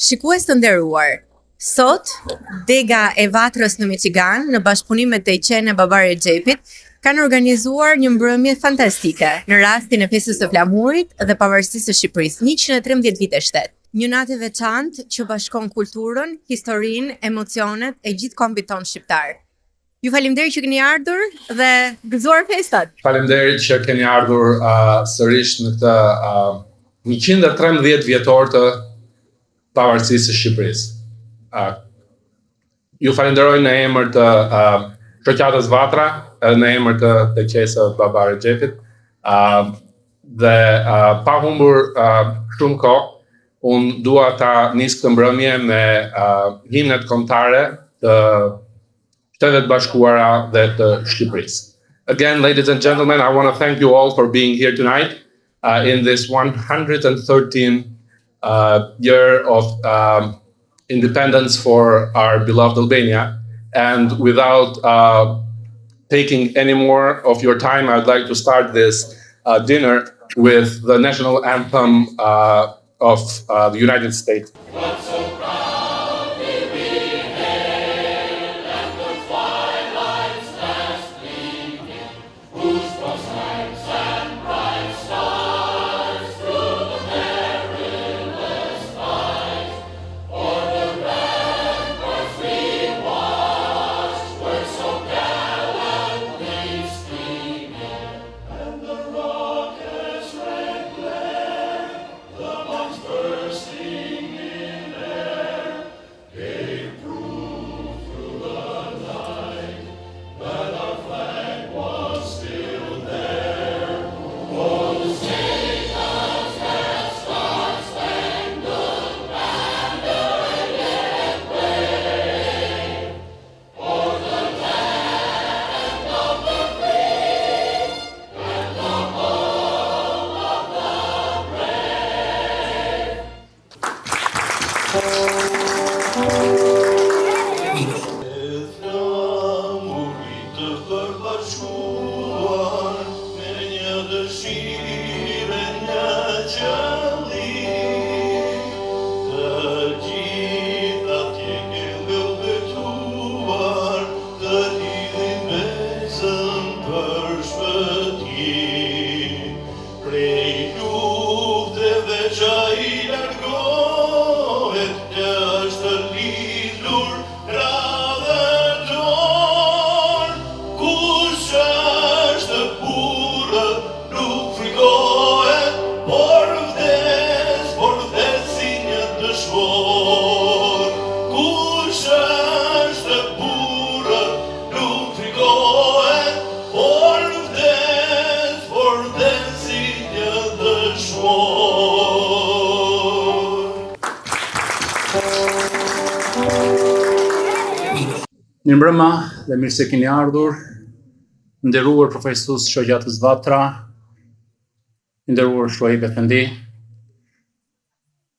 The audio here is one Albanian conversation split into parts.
Shikues të nderuar, sot Dega e Vatrës në Michigan, në bashkëpunim me Tejqen e Babar Xhepit, kanë organizuar një mbrëmje fantastike në rastin e festës së flamurit dhe pavarësisë së Shqipërisë, 113 vite shtet. Një natë e veçantë që bashkon kulturën, historinë, emocionet e gjithë kombit ton shqiptar. Ju faleminderit që keni ardhur dhe gëzuar festat. Faleminderit që keni ardhur sërish në këtë 113 vjetor të pavarësisë së Shqipërisë. Ju falenderoj në emër të shoqatës Vatra, edhe në emër të Tejqesë Babar Xhepit, dhe pa humbur shumë kohë, unë dua ta nis këtë mbrëmje me himnet kombëtare të Shtetet Bashkuara dhe të Shqipërisë. Again, ladies and gentlemen, I want to thank you all for being here tonight in this 113 year of independence for our beloved Albania. And without taking any more of your time, I would like to start this dinner with the national anthem of the United States. Mirëmbrëma dhe mirë se keni ardhur, nderuar profesus shoqatës Vatra, nderuar Shuaib Efendi,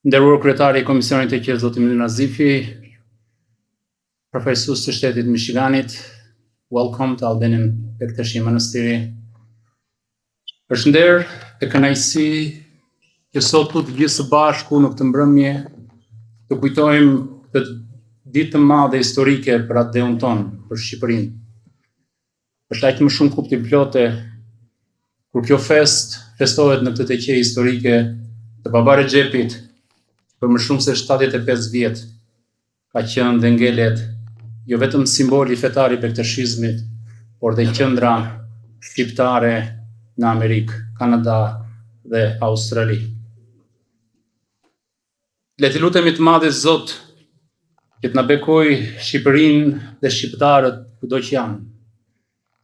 nderuar kryetari i Komisionit të Qetë zoti Mynir Nazifi, profesus të shtetit Michiganit, welcome to Albanian Bektashi Manastiri. Përshënder e kënaqësi që sot të gjithë së bashku në këtë mbrëmje të kujtojmë këtë ditë të madhe historike për atë deun tonë, për Shqipërinë. Është aq më shumë kuptim plote kur kjo festohet në këtë tëqe historike të Babar Xhepit, për më shumë se 75 vjet ka qenë dhe ngelet jo vetëm simboli fetar i bektashizmit, por dhe qendra shqiptare në Amerikë, Kanada dhe Australi. Le t'i lutemi të madhe Zot që të na bekoj Shqipërinë dhe shqiptarët kudo që janë,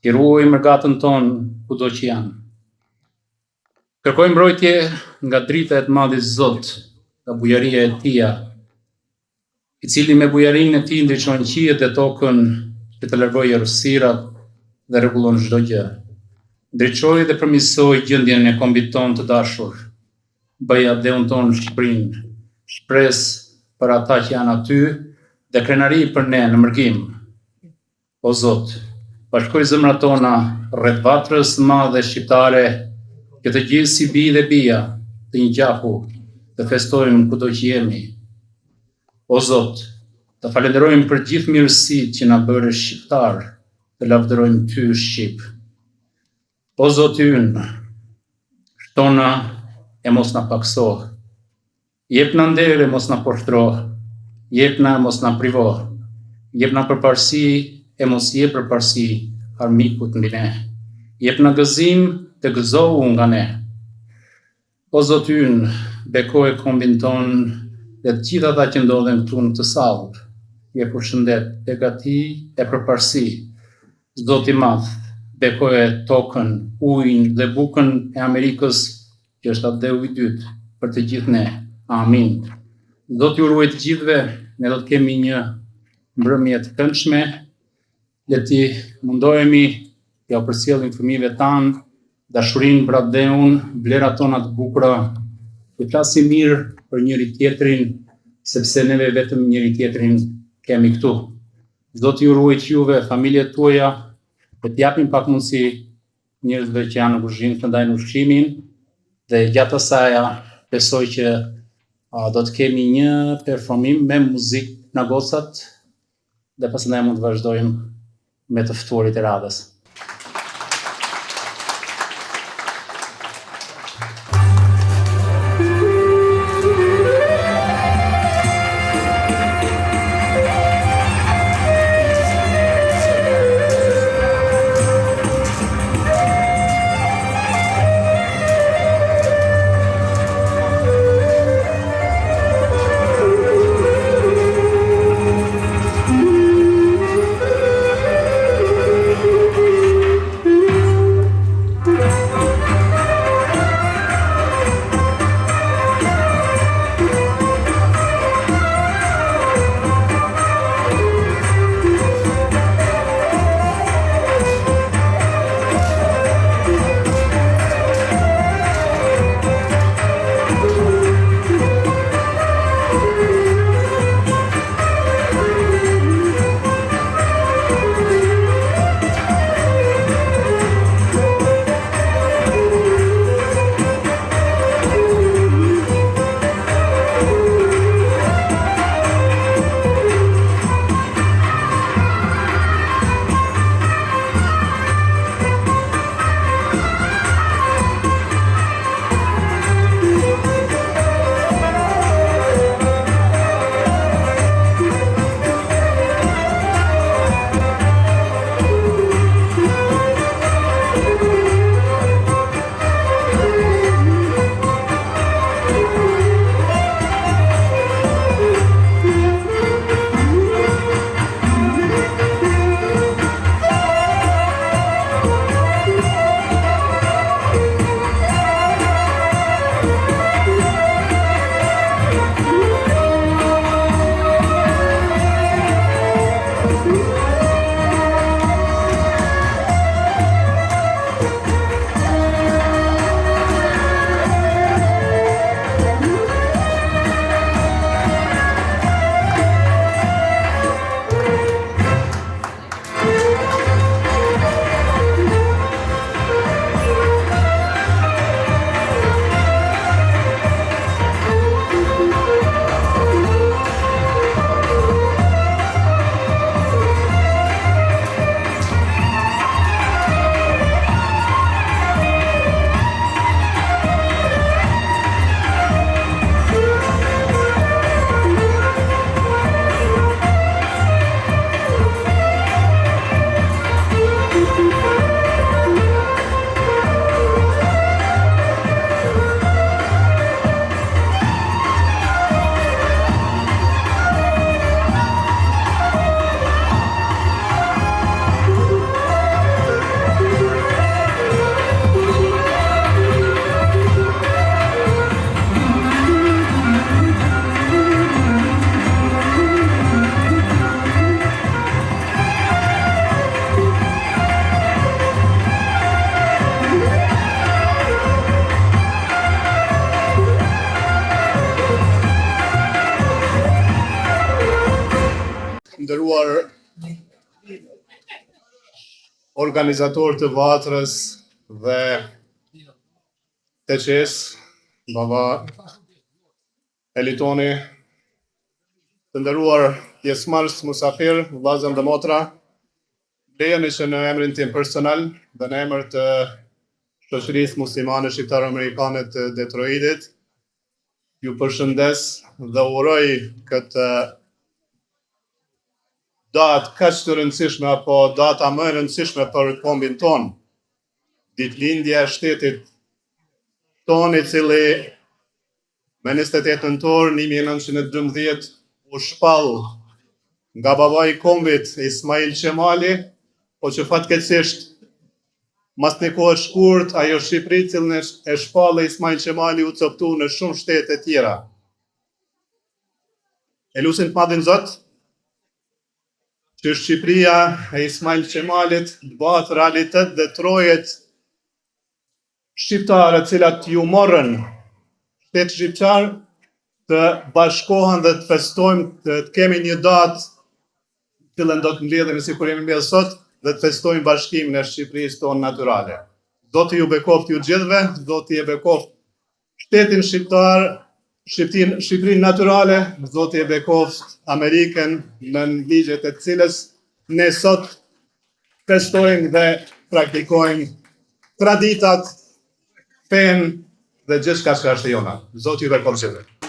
t'i ruaj mërgatën tonë kudo që janë. Kërkoj mbrojtje nga drita e të madhit Zot, nga bujaria e Tija, i cili me bujarinë e Tij ndriçon qiellin dhe tokën që të largojë errësirat dhe rregullon çdo gjë. Ndriçoj dhe përmirësoj gjendjen e kombit ton të dashur. Bëj atë deun ton Shqipërinë, shpresë për ata që janë aty dhe krenari për ne në mërkim. O Zot, bashkoj zemrat tona rreth Vatrës së madhe shqiptare, që të gjithë si bi dhe bija të një gjaku të festojmë kudo që jemi. O Zot, të falenderojmë për gjithë mirësitë që na bëre shqiptar, të lavdërojmë ty Shqip. O Zoti ynë, shtona e mos na pakso, jepna nder e mos na poshtro, jepna e mos na privo, jepna përparësi e mos jep përparësi armikut mbi ne, jepna gëzim të gëzohu nga ne. O Zoti ynë, bekoje kombin ton dhe të gjitha ata që ndodhen këtu në të sallë, je përshëndet, begati e përparësi. Zoti i madh, bekoje tokën, ujin dhe bukën e Amerikës, që është atë deu i dytë për të gjithë ne. Amin. Zoti ju ruaj të gjithëve, ne do të kemi një mbrëmje të këndshme, le të mundohemi t'ia përcjellim fëmijëve tanë dashurinë për atë deun, vlerat tona të bukura, të flasim mirë për njëri tjetrin, sepse neve vetëm njëri tjetrin kemi këtu. Zoti ju ruaj juve, familjet tuaja, dhe t'japim pak mundësi njerëzve që janë në kuzhinë të ndajnë ushqimin, dhe gjatë asaja besoj që do të kemi një performim me muzikë nga gocat, dhe pastaj mund të vazhdojmë me të ftuarit e radhës. Nderuar organizator të Vatrës dhe TQS, baba Elitoni, të nderuar pjesëmarrës, musafir, vëllezër dhe motra, lejoni që në emrin tim personal dhe në emër të shoqërisë muslimane shqiptaro-amerikane të Detroitit, ju përshëndes dhe uroj këtë datë kaq të rëndësishme apo data më e rëndësishme për kombin ton, ditëlindja e shtetit ton i cili me 28 nëntor 1912 u shpall nga babai i kombit Ismail Qemali, po që fatkeqësisht mas një kohë të shkurt, ajo Shqipëri cilën e shpallë Ismail Qemali u coptu në shumë shtete tjera. E lusin të madhin Zot që Shqipëria e Ismail Qemalit të bëhet realitet dhe trojet shqiptare cilat ju morën shtetë shqiptar të bashkohen dhe të festojmë, të kemi një datë cilën do të mbledhemi si kur jemi mbledhur sot dhe të festojmë bashkimin e Shqipërisë tonë natyrale. Zoti ju bekoft ju gjithëve, Zoti e bekoft shtetin shqiptar, Shqipërinë natyrale, Zoti e bekoft Amerikën në ligjet e cilës ne sot festojmë dhe praktikojmë traditat, fenë dhe gjithçka që është e jona. Zoti ju bekoft gjithëve.